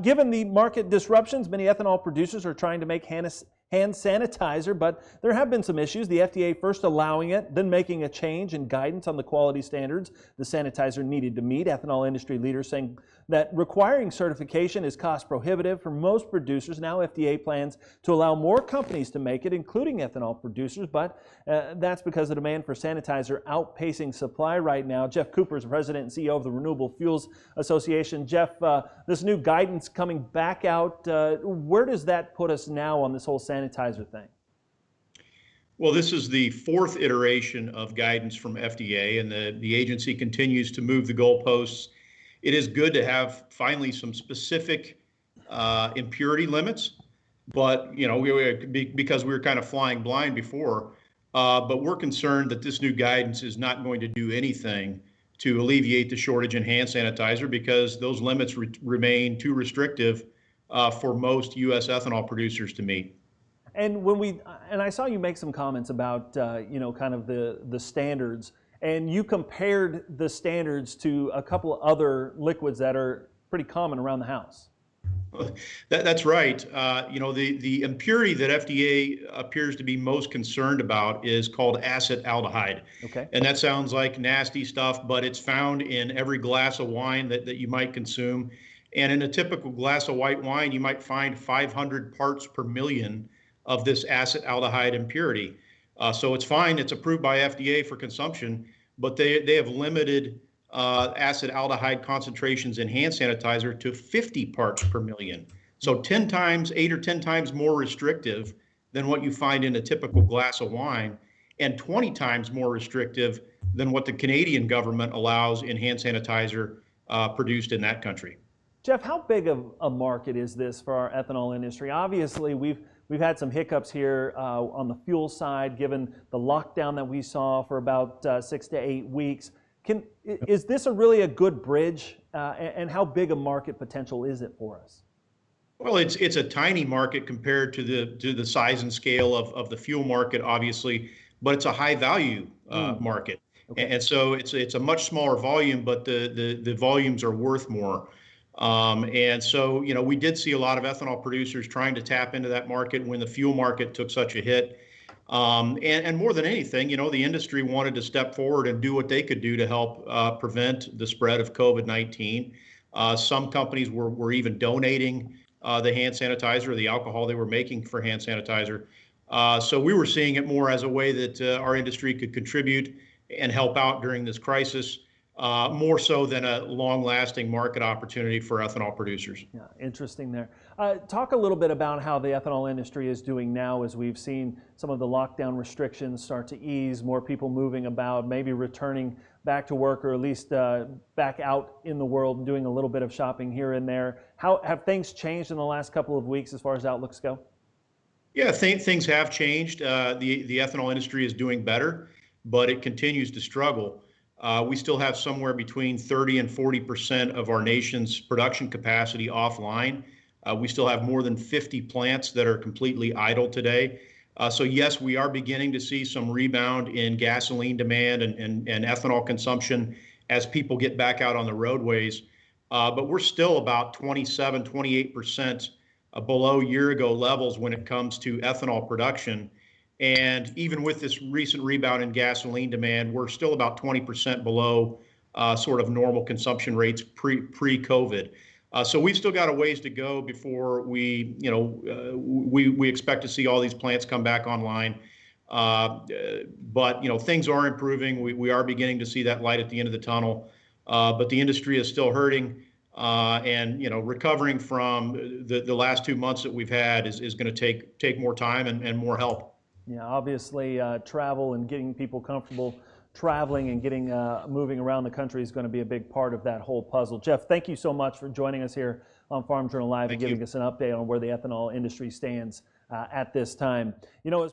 Given the market disruptions, many ethanol producers are trying to make hand sanitizer, but there have been some issues. The FDA first allowing it, then making a change in guidance on the quality standards the sanitizer needed to meet. Ethanol industry leaders saying that requiring certification is cost prohibitive for most producers. Now FDA plans to allow more companies to make it, including ethanol producers, but that's because the demand for sanitizer outpacing supply right now. Jeff Cooper is the president and CEO of the Renewable Fuels Association. Jeff, this new guidance coming back out, where does that put us now on this whole sanitizer thing? Well, this is the fourth iteration of guidance from FDA, and the agency continues to move the goalposts. It is good to have finally some specific impurity limits, but because we were kind of flying blind before, but we're concerned that this new guidance is not going to do anything to alleviate the shortage in hand sanitizer, because those limits remain too restrictive for most U.S. ethanol producers to meet. And I saw you make some comments about kind of the standards, and you compared the standards to a couple of other liquids that are pretty common around the house. That's right. The impurity that FDA appears to be most concerned about is called acetaldehyde. Okay. And that sounds like nasty stuff, but it's found in every glass of wine that you might consume. And in a typical glass of white wine, you might find 500 parts per million of this acetaldehyde impurity. So it's fine, it's approved by FDA for consumption, but they have limited acetaldehyde concentrations in hand sanitizer to 50 parts per million. So 8 or 10 times more restrictive than what you find in a typical glass of wine, and 20 times more restrictive than what the Canadian government allows in hand sanitizer produced in that country. Jeff, how big of a market is this for our ethanol industry? Obviously, we've had some hiccups here on the fuel side, given the lockdown that we saw for about 6 to 8 weeks. Is this really a good bridge, and how big a market potential is it for us? Well, it's a tiny market compared to the size and scale of the fuel market, obviously, but it's a high value market, okay. And so it's a much smaller volume, but the volumes are worth more. And so, we did see a lot of ethanol producers trying to tap into that market when the fuel market took such a hit. And more than anything, the industry wanted to step forward and do what they could do to help prevent the spread of COVID-19. Some companies were even donating the hand sanitizer, or the alcohol they were making for hand sanitizer. So we were seeing it more as a way that our industry could contribute and help out during this crisis. More so than a long-lasting market opportunity for ethanol producers. Yeah, interesting there. Talk a little bit about how the ethanol industry is doing now, as we've seen some of the lockdown restrictions start to ease, more people moving about, maybe returning back to work, or at least back out in the world and doing a little bit of shopping here and there. How have things changed in the last couple of weeks as far as outlooks go? Yeah, things have changed. The ethanol industry is doing better, but it continues to struggle. We still have somewhere between 30 and 40% of our nation's production capacity offline. We still have more than 50 plants that are completely idle today. So yes, we are beginning to see some rebound in gasoline demand and ethanol consumption as people get back out on the roadways. But we're still about 27, 28% below year-ago levels when it comes to ethanol production. And even with this recent rebound in gasoline demand, we're still about 20% below sort of normal consumption rates pre-COVID. So we've still got a ways to go before we expect to see all these plants come back online. But things are improving. We are beginning to see that light at the end of the tunnel. But the industry is still hurting, and recovering from the last 2 months that we've had is going to take more time and more help. Yeah, obviously travel and getting people comfortable traveling and getting moving around the country is going to be a big part of that whole puzzle. Jeff, thank you so much for joining us here on Farm Journal Live and giving us an update on where the ethanol industry stands at this time.